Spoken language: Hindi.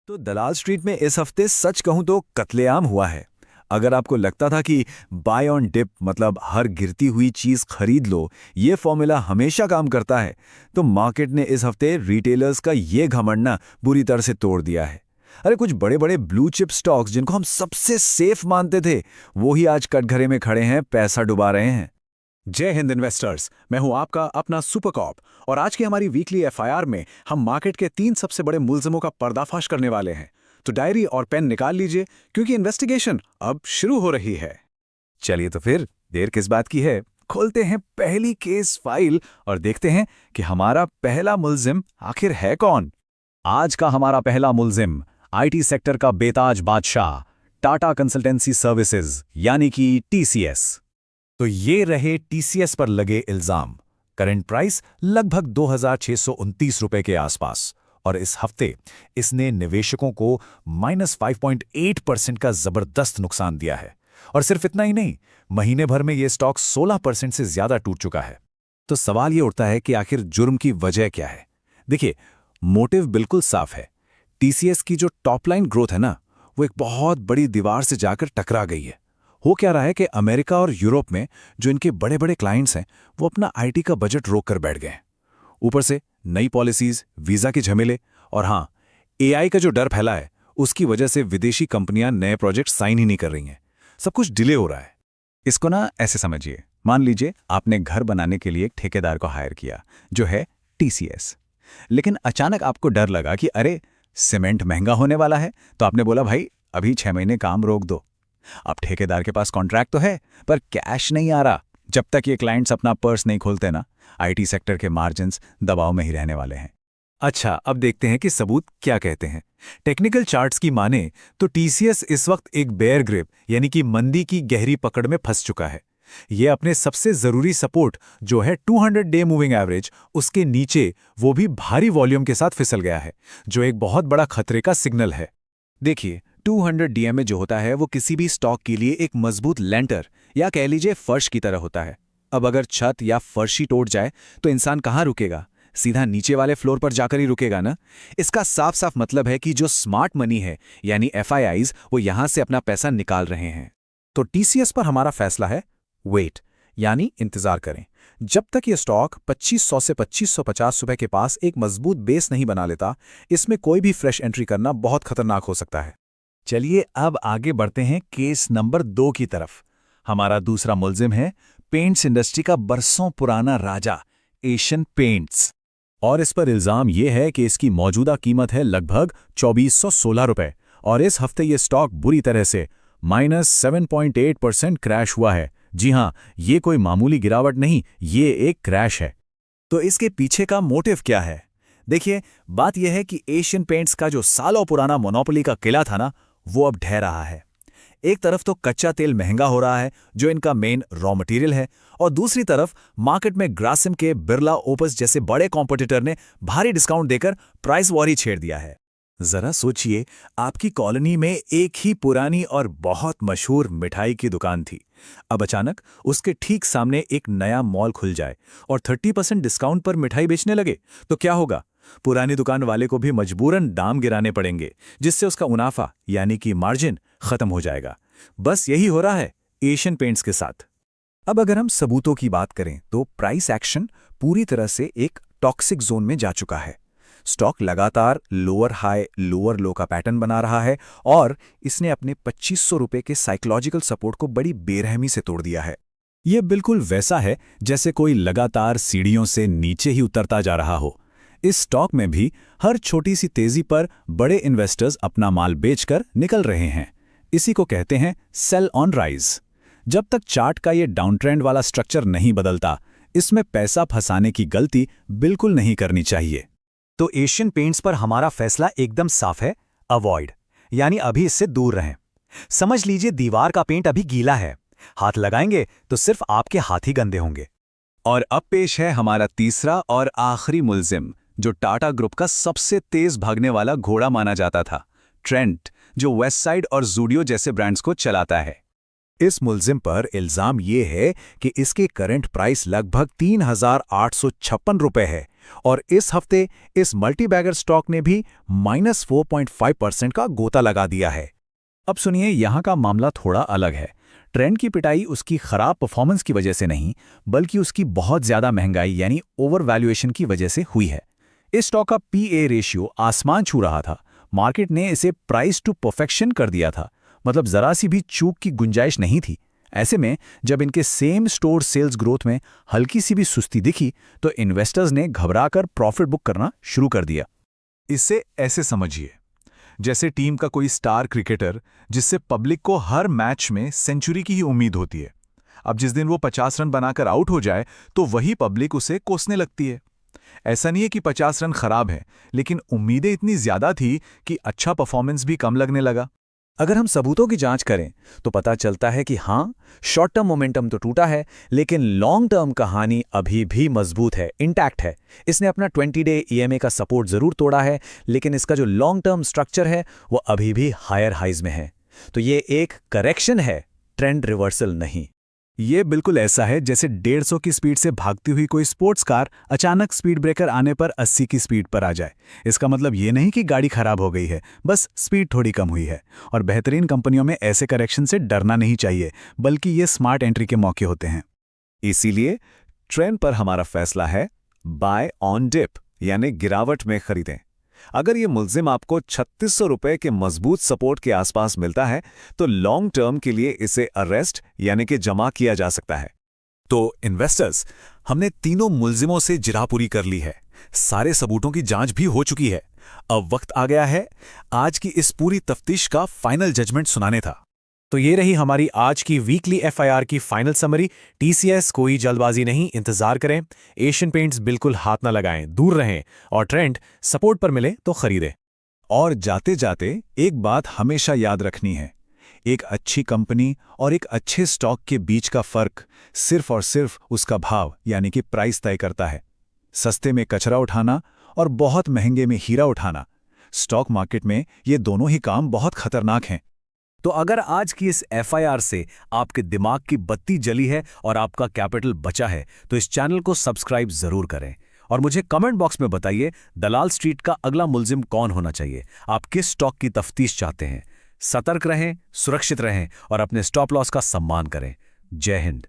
तो दलाल स्ट्रीट में इस हफ्ते सच कहूं तो कत्लेआम हुआ है। अगर आपको लगता था कि बाय ऑन डिप मतलब हर गिरती हुई चीज खरीद लो, ये फॉर्मूला हमेशा काम करता है, तो मार्केट ने इस हफ्ते रिटेलर्स का ये घमंड ना बुरी तरह से तोड़ दिया है। अरे कुछ बड़े बड़े ब्लू चिप स्टॉक्स जिनको हम सबसे सेफ मानते थे, वो ही आज कटघरे में खड़े हैं, पैसा डुबा रहे हैं। जय हिंद इन्वेस्टर्स। मैं हूं आपका अपना सुपर कॉप और आज की हमारी वीकली एफआईआर में हम मार्केट के 3 सबसे बड़े मुलजिमों का पर्दाफाश करने वाले हैं। तो डायरी और पेन निकाल लीजिए क्योंकि इन्वेस्टिगेशन अब शुरू हो रही है। चलिए तो फिर देर किस बात की है, खोलते हैं पहली केस फाइल और देखते हैं कि हमारा पहला मुलजिम आखिर है कौन। आज का हमारा पहला मुलजिम आईटी सेक्टर का बेताज बादशाह, टाटा कंसल्टेंसी सर्विसेज यानी कि टीसीएस। तो ये रहे टीसीएस पर लगे इल्जाम। करंट प्राइस लगभग 2629 रुपए के आसपास और इस हफ्ते इसने निवेशकों को -5.8% का जबरदस्त नुकसान दिया है। और सिर्फ इतना ही नहीं, महीने भर में ये स्टॉक 16% से ज्यादा टूट चुका है। तो सवाल ये उठता है कि आखिर जुर्म की वजह क्या है। देखिए, मोटिव बिल्कुल साफ है। टीसीएस की जो टॉप लाइन ग्रोथ है ना, वो एक बहुत बड़ी दीवार से जाकर टकरा गई है। हो क्या रहा है कि अमेरिका और यूरोप में जो इनके बड़े बड़े क्लाइंट्स हैं, वो अपना आईटी का बजट रोक कर बैठ गए हैं। ऊपर से नई पॉलिसीज, वीजा के झमेले और हाँ, एआई का जो डर फैला है, उसकी वजह से विदेशी कंपनियां नए प्रोजेक्ट साइन ही नहीं कर रही हैं। सब कुछ डिले हो रहा है। इसको ना ऐसे समझिए, मान लीजिए आपने घर बनाने के लिए एक ठेकेदार को हायर किया जो है टीसीएस। लेकिन अचानक आपको डर लगा कि अरे सीमेंट महंगा होने वाला है, तो आपने बोला भाई अभी 6 महीने काम रोक दो। अब ठेकेदार के पास कॉन्ट्रैक्ट तो है पर कैश नहीं आ रहा। जब तक ये क्लाइंट्स अपना पर्स नहीं खोलते ना, आईटी सेक्टर के मार्जिन्स दबाव में ही रहने वाले हैं। अच्छा, अब देखते हैं कि सबूत क्या कहते हैं। टेक्निकल चार्ट्स की माने तो टीसीएस इस वक्त एक बेयर ग्रिप यानी कि मंदी की गहरी पकड़ में फंस चुका है। ये अपने सबसे जरूरी सपोर्ट जो है 200 डे मूविंग एवरेज, उसके नीचे वो भी भारी वॉल्यूम के साथ फिसल गया है, जो एक बहुत बड़ा खतरे का सिग्नल है। देखिए, 200 डीएमए जो होता है वो किसी भी स्टॉक के लिए एक मजबूत लेंटर या कह लीजिए फर्श की तरह होता है। अब अगर छत या फर्श ही टूट जाए तो इंसान कहाँ रुकेगा? सीधा नीचे वाले फ्लोर पर जाकर ही रुकेगा ना। इसका साफ साफ मतलब है कि जो स्मार्ट मनी है यानी एफआईआईज, वो यहां से अपना पैसा निकाल रहे हैं। तो टीसीएस पर हमारा फैसला है वेट, यानी इंतजार करें। जब तक ये स्टॉक 2500 से 2550 रुपए के पास एक मजबूत बेस नहीं बना लेता, इसमें कोई भी फ्रेश एंट्री करना बहुत खतरनाक हो सकता है। चलिए अब आगे बढ़ते हैं केस नंबर 2 की तरफ। हमारा दूसरा मुलजिम है पेंट्स इंडस्ट्री का बरसों पुराना राजा एशियन पेंट्स। और इस पर इल्जाम यह है कि इसकी मौजूदा कीमत है लगभग 2416 रुपए और इस हफ्ते ये स्टॉक बुरी तरह से -7.8% क्रैश हुआ है। जी हां, ये कोई मामूली गिरावट नहीं, ये एक क्रैश है। तो इसके पीछे का मोटिव क्या है? देखिए, बात यह है कि एशियन पेंट्स का जो सालों पुराना मोनोपोली का किला था ना, वो अब ढह रहा है। एक तरफ तो कच्चा तेल महंगा हो रहा है जो इनका मेन रॉ मटेरियल है, और दूसरी तरफ मार्केट में ग्रासिम के बिरला ओपस जैसे बड़े कॉम्पिटिटर ने भारी डिस्काउंट देकर प्राइस वॉर ही छेड़ दिया है। जरा सोचिए, आपकी कॉलोनी में एक ही पुरानी और बहुत मशहूर मिठाई की दुकान थी। अब अचानक उसके ठीक सामने एक नया मॉल खुल जाए और 30% डिस्काउंट पर मिठाई बेचने लगे, तो क्या होगा? पुरानी दुकान वाले को भी मजबूरन दाम गिराने पड़ेंगे, जिससे उसका मुनाफा यानी कि मार्जिन खत्म हो जाएगा। बस यही हो रहा है एशियन पेंट्स के साथ। अब अगर हम सबूतों की बात करें तो प्राइस एक्शन पूरी तरह से एक टॉक्सिक जोन में जा चुका है। स्टॉक लगातार लोअर हाई लोअर लो का पैटर्न बना रहा है और इसने अपने 2500 रुपए के साइकोलॉजिकल सपोर्ट को बड़ी बेरहमी से तोड़ दिया है। यह बिल्कुल वैसा है जैसे कोई लगातार सीढ़ियों से नीचे ही उतरता जा रहा हो। इस स्टॉक में भी हर छोटी सी तेजी पर बड़े इन्वेस्टर्स अपना माल बेचकर निकल रहे हैं। इसी को कहते हैं सेल ऑन राइज। जब तक चार्ट का ये डाउन ट्रेंड वाला स्ट्रक्चर नहीं बदलता, इसमें पैसा फंसाने की गलती बिल्कुल नहीं करनी चाहिए। तो एशियन पेंट्स पर हमारा फैसला एकदम साफ है, अवॉइड, यानी अभी इससे दूर रहें। समझ लीजिए दीवार का पेंट अभी गीला है, हाथ लगाएंगे तो सिर्फ आपके हाथ ही गंदे होंगे। और अब पेश है हमारा तीसरा और आखिरी मुलजिम, जो टाटा ग्रुप का सबसे तेज भागने वाला घोड़ा माना जाता था, ट्रेंट, जो वेस्ट साइड और ज़ूडियो जैसे ब्रांड्स को चलाता है। इस मुलजिम पर इल्जाम ये है कि इसके करंट प्राइस लगभग 3856 रुपए है और इस हफ्ते इस मल्टीबैगर स्टॉक ने भी -4.5% का गोता लगा दिया है। अब सुनिए, यहाँ का मामला थोड़ा अलग है। ट्रेंड की पिटाई उसकी खराब परफॉर्मेंस की वजह से नहीं, बल्कि उसकी बहुत ज्यादा महंगाई यानी ओवर वैल्यूएशन की वजह से हुई है। इस स्टॉक का पीए रेशियो आसमान छू रहा था। मार्केट ने इसे प्राइस टू परफेक्शन कर दिया था, मतलब जरा सी भी चूक की गुंजाइश नहीं थी। ऐसे में जब इनके सेम स्टोर सेल्स ग्रोथ में हल्की सी भी सुस्ती दिखी, तो इन्वेस्टर्स ने घबराकर प्रॉफिट बुक करना शुरू कर दिया। इसे ऐसे समझिए, जैसे टीम का कोई स्टार क्रिकेटर जिससे पब्लिक को हर मैच में सेंचुरी की ही उम्मीद होती है। अब जिस दिन वो 50 रन बनाकर आउट हो जाए तो वही पब्लिक उसे कोसने लगती है। ऐसा नहीं है कि 50 रन खराब है, लेकिन उम्मीदें इतनी ज्यादा थी कि अच्छा परफॉर्मेंस भी कम लगने लगा। अगर हम सबूतों की जांच करें तो पता चलता है कि हाँ, शॉर्ट टर्म मोमेंटम तो टूटा है, लेकिन लॉन्ग टर्म कहानी अभी भी मजबूत है, इंटैक्ट है। इसने अपना 20-डे ईएमए का सपोर्ट जरूर तोड़ा है, लेकिन इसका जो लॉन्ग टर्म स्ट्रक्चर है वो अभी भी हायर हाइज में है। तो ये एक करेक्शन है, ट्रेंड रिवर्सल नहीं। ये बिल्कुल ऐसा है जैसे 150 की स्पीड से भागती हुई कोई स्पोर्ट्स कार अचानक स्पीड ब्रेकर आने पर 80 की स्पीड पर आ जाए। इसका मतलब ये नहीं कि गाड़ी खराब हो गई है, बस स्पीड थोड़ी कम हुई है। और बेहतरीन कंपनियों में ऐसे करेक्शन से डरना नहीं चाहिए, बल्कि ये स्मार्ट एंट्री के मौके होते हैं। इसीलिए ट्रेंड पर हमारा फैसला है बाय ऑन डिप, यानी गिरावट में खरीदें। अगर ये मुल्जिम आपको 3600 रुपए के मजबूत सपोर्ट के आसपास मिलता है तो लॉन्ग टर्म के लिए इसे अरेस्ट यानी कि जमा किया जा सकता है। तो इन्वेस्टर्स, हमने तीनों मुल्जिमों से जिरापुरी कर ली है, सारे सबूतों की जांच भी हो चुकी है। अब वक्त आ गया है आज की इस पूरी तफ्तीश का फाइनल जजमेंट सुनाने था। तो ये रही हमारी आज की वीकली एफआईआर की फाइनल समरी। टीसीएस कोई जल्दबाजी नहीं, इंतजार करें। एशियन पेंट्स बिल्कुल हाथ ना लगाएं, दूर रहें, और ट्रेंड सपोर्ट पर मिले तो खरीदें। और जाते जाते एक बात हमेशा याद रखनी है, एक अच्छी कंपनी और एक अच्छे स्टॉक के बीच का फर्क सिर्फ और सिर्फ उसका भाव यानी कि प्राइस तय करता है। सस्ते में कचरा उठाना और बहुत महंगे में हीरा उठाना, स्टॉक मार्केट में ये दोनों ही काम बहुत खतरनाक हैं। तो अगर आज की इस एफआईआर से आपके दिमाग की बत्ती जली है और आपका कैपिटल बचा है, तो इस चैनल को सब्सक्राइब जरूर करें और मुझे कमेंट बॉक्स में बताइए दलाल स्ट्रीट का अगला मुल्जिम कौन होना चाहिए। आप किस स्टॉक की तफ्तीश चाहते हैं? सतर्क रहें, सुरक्षित रहें और अपने स्टॉप लॉस का सम्मान करें। जय हिंद।